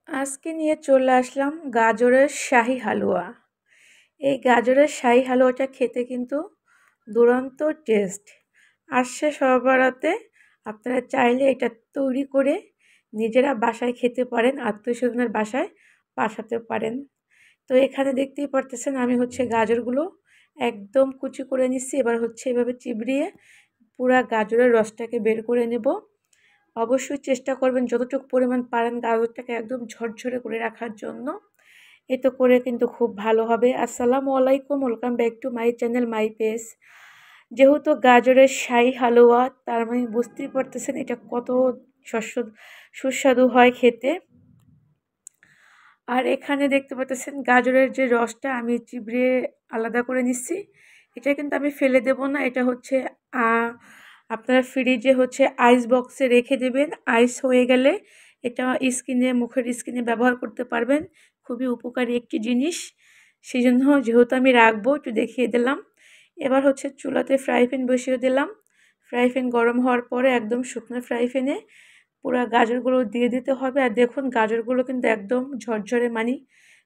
আজকে নিয়ে চলে আসলাম গাজরের শাহী হালুয়া। এই গাজরের শাহী হালুয়াটা খেতে কিন্তু দুরন্ত টেস্ট। আসছে সবার বরাতে আপনারা চাইলে এটা তৈরি করে নিজেরা বাসায় খেতে পারেন, আত্মীয়স্বজনের বাসায় পাঠাতে পারেন। তো এখানে দেখতেই পারতেছেন আমি গাজরগুলো একদম কুচি করে নিচ্ছি। এবার এভাবে চিবড়িয়ে পুরা গাজরের রসটাকে বের করে নেব। অবশ্যই চেষ্টা করবেন যতটুকু পরিমাণ পারেন গাজরটাকে একদম ঝরঝরে করে রাখার জন্য। এতে করে কিন্তু খুব ভালো হবে। আসসালামু আলাইকুম, welcome back to my channel, my page. যেহেতু গাজরের শাহী হালুয়া, তার মানে বুঝতেই পারতেছেন এটা কত সুস্বাদু হয় খেতে। আর এখানে দেখতে পাচ্ছেন গাজরের যে রসটা আমি চিবড়িয়ে আলাদা করে নিচ্ছি। এটা কিন্তু আমি ফেলে দেব না, এটা আপনারা ফ্রিজে আইস বক্সে রেখে দেবেন। আইস হয়ে গেলে এটা মুখের স্কিনে ব্যবহার করতে পারবেন। খুবই উপকারী একটি জিনিস, সেই জন্য যেহেতু আমি রাখবো একটু দেখিয়ে দিলাম। এবার চুলাতে ফ্রাই প্যান বসিয়ে দিলাম। ফ্রাই প্যান গরম হওয়ার পরে একদম শুকনো ফ্রাই প্যানে পুরো গাজরগুলো দিয়ে দিতে হবে। আর দেখুন গাজরগুলো কিন্তু একদম ঝরঝরে,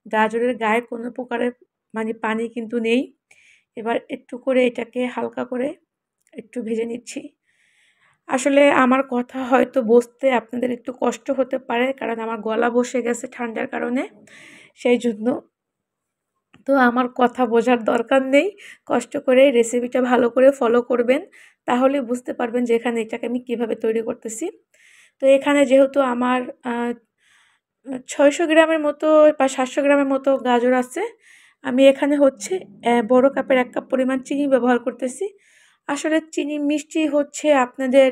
গাজরের গায়ে কোনো প্রকারের পানি কিন্তু নেই। এবার একটু করে এটাকে হালকা করে একটু ভেজে নিচ্ছি। আসলে আমার কথা হয়তো বুঝতে আপনাদের একটু কষ্ট হতে পারে, কারণ আমার গলা বসে গেছে ঠান্ডার কারণে, সেই জন্য। তো আমার কথা বোঝার দরকার নেই, কষ্ট করে রেসিপিটা ভালো করে ফলো করবেন, তাহলে বুঝতে পারবেন যে এটাকে আমি কীভাবে তৈরি করতেছি। তো এখানে যেহেতু আমার 600 গ্রামের মতো বা 700 গ্রামের মতো গাজর আছে, আমি এখানে বড় কাপের 1 কাপ পরিমাণ চিনি ব্যবহার করতেছি। আসলে চিনি মিষ্টি আপনাদের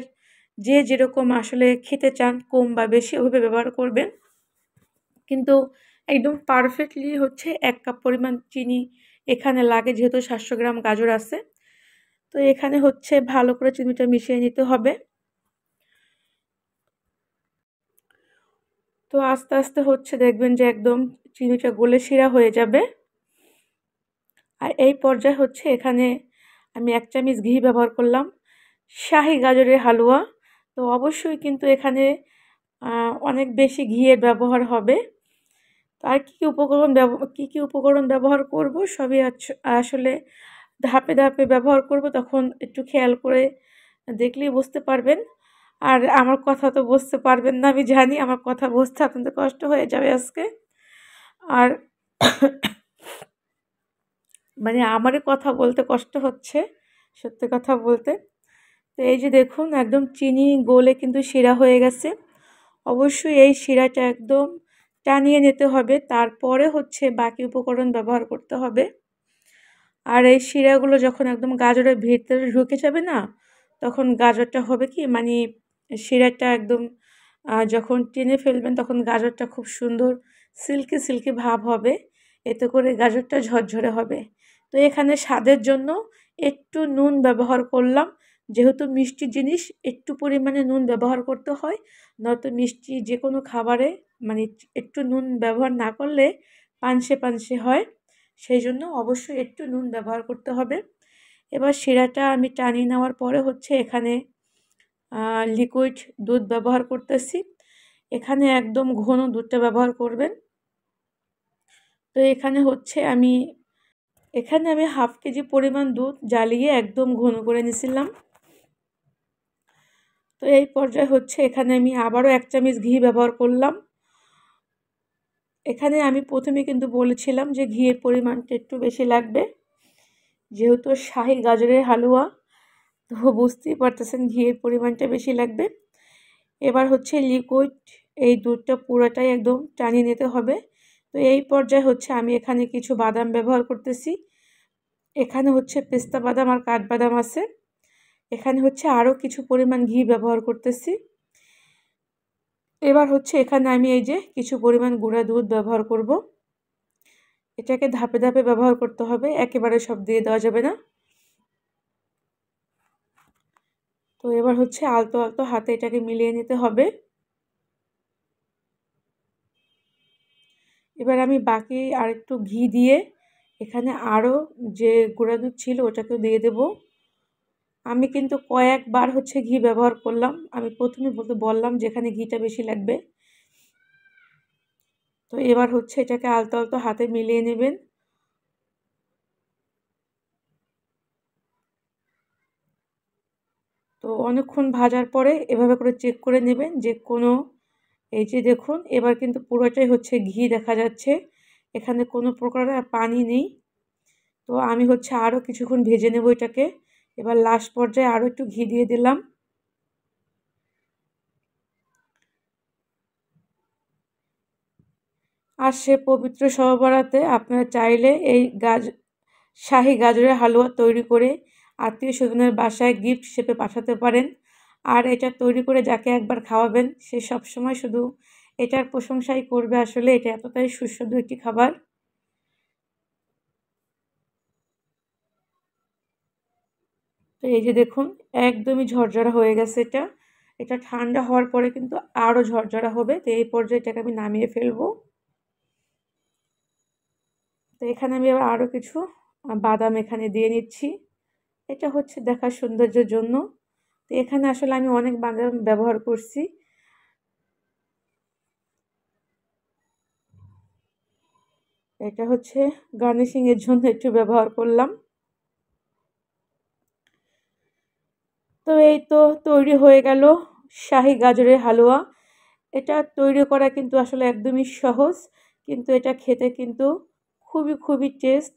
যে যেরকম আসলে খেতে চান, কম বা বেশি ওভাবে ব্যবহার করবেন। কিন্তু একদম পারফেক্টলি 1 কাপ পরিমাণ চিনি এখানে লাগে, যেহেতু 700 গ্রাম গাজর আছে। তো এখানে ভালো করে চিনিটা মিশিয়ে নিতে হবে। তো আস্তে আস্তে দেখবেন যে একদম চিনিটা গলে শিরা হয়ে যাবে। আর এই পর্যায়ে এখানে আমি 1 চামচ ঘি ব্যবহার করলাম। শাহী গাজরের হালুয়া, তো অবশ্যই কিন্তু এখানে অনেক বেশি ঘিয়ের ব্যবহার হবে। তো আর কী কী উপকরণ ব্যবহার করব সবই আসলে ধাপে ধাপে ব্যবহার করব, তখন একটু খেয়াল করে দেখলেই বুঝতে পারবেন। আর আমার কথা তো বুঝতে পারবেন না, আমি জানি আমার কথা বুঝতে আপনাদের কষ্ট হয়ে যাবে আজকে। আর আমারই কথা বলতে কষ্ট হচ্ছে, সত্যি কথা বলতে। তো এই যে দেখুন একদম চিনি গলে কিন্তু শিরা হয়ে গেছে। অবশ্যই এই শিরাটা একদম টানিয়ে নিতে হবে, তারপরে বাকি উপকরণ ব্যবহার করতে হবে। আর এই শিরাগুলো যখন একদম গাজরের ভিতরে ঢুকে যাবে না, তখন গাজরটা হবে কি শিরাটা একদম যখন টেনে ফেলবেন তখন গাজরটা খুব সুন্দর সিল্কি সিল্কি ভাব হবে, এতে করে গাজরটা ঝরঝরে হবে। তো এখানে স্বাদের জন্য একটু নুন ব্যবহার করলাম, যেহেতু মিষ্টি জিনিস একটু পরিমাণে নুন ব্যবহার করতে হয়, নয়তো মিষ্টি যে কোনো খাবারে একটু নুন ব্যবহার না করলে পানসে পানসে হয়, সেই জন্য অবশ্যই একটু নুন ব্যবহার করতে হবে। এবার শিরাটা আমি টানিয়ে নেওয়ার পরে এখানে লিকুইড দুধ ব্যবহার করতেছি। এখানে একদম ঘন দুধটা ব্যবহার করবেন। তো এখানে আমি 1/2 কেজি পরিমাণ দুধ জ্বালিয়ে একদম ঘন করে নিয়েছিলাম। তো এই পর্যায়ে এখানে আমি আবারও 1 চামচ ঘি ব্যবহার করলাম। এখানে আমি প্রথমে কিন্তু বলেছিলাম যে ঘিয়ের পরিমাণটা একটু বেশি লাগবে, যেহেতু শাহী গাজরের হালুয়া, তো বুঝতেই পারতেছেন ঘিয়ের পরিমাণটা বেশি লাগবে। এবার লিকুইড এই দুধটা পুরোটাই একদম টানিয়ে নিতে হবে। তো এই পর্যায়ে আমি এখানে কিছু বাদাম ব্যবহার করতেছি। এখানে পেস্তা বাদাম আর কাঠবাদাম আছে। এখানে আরও কিছু পরিমাণ ঘি ব্যবহার করতেছি। এবার এখানে আমি এই যে কিছু পরিমাণ গুঁড়া দুধ ব্যবহার করব। এটাকে ধাপে ধাপে ব্যবহার করতে হবে, একেবারে সব দিয়ে দেওয়া যাবে না। তো এবার আলতো আলতো হাতে এটাকে মিলিয়ে নিতে হবে। এবার আমি বাকি আরেকটু ঘি দিয়ে এখানে আরও যে গুঁড়া দুধ ছিল ওটাকেও দিয়ে দেব। আমি কিন্তু কয়েকবার ঘি ব্যবহার করলাম, আমি প্রথমে বললাম যে এখানে ঘিটা বেশি লাগবে। তো এবার হচ্ছে এটাকে আলতো আলতো হাতে মিলিয়ে নেবেন। তো অনেকক্ষণ ভাজার পরে এভাবে করে চেক করে নেবেন যে কোনো, এই যে দেখুন এবার কিন্তু পুরোটাই হচ্ছে ঘি দেখা যাচ্ছে, এখানে কোনো প্রকার পানি নেই। তো আমি হচ্ছে আরও কিছুক্ষণ ভেজে নেব এটাকে। এবার লাস্ট পর্যায়ে আরও একটু ঘি দিয়ে দিলাম। আর সে পবিত্র শবে বরাতে আপনারা চাইলে এই শাহী গাজরের হালুয়া তৈরি করে আত্মীয় স্বজনের বাসায় গিফট হিসেবে পাঠাতে পারেন। আর এটা তৈরি করে যাকে একবার খাওয়াবেন সে সবসময় শুধু এটার প্রশংসাই করবে। আসলে এটা এতটাই সুস্বাদু একটি খাবার। তো এই যে দেখুন একদমই ঝরঝরা হয়ে গেছে এটা। এটা ঠান্ডা হওয়ার পরে কিন্তু আরও ঝরঝরা হবে। তো এই পর্যায়ে এটাকে আমি নামিয়ে ফেলবো। তো এখানে আমি আবার আরও কিছু বাদাম এখানে দিয়ে নিচ্ছি। এটা হচ্ছে দেখার সৌন্দর্যের জন্য। তো এখানে আসলে আমি অনেক বাদাম ব্যবহার করছি। এটা হচ্ছে গার্নিশিং এর জন্য একটু ব্যবহার করলাম। তো এই তো তৈরি হয়ে গেল শাহী গাজরের হালুয়া। এটা তৈরি করা কিন্তু আসলে একদমই সহজ, কিন্তু এটা খেতে কিন্তু খুবই খুবই টেস্ট।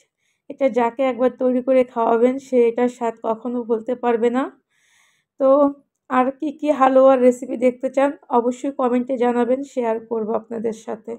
এটা যাকে একবার তৈরি করে খাওয়াবেন সে এটার স্বাদ কখনো ভুলতে পারবে না। তো আর কি কি হালুয়ার রেসিপি দেখতে চান অবশ্যই কমেন্টে জানাবেন, শেয়ার করব আপনাদের সাথে।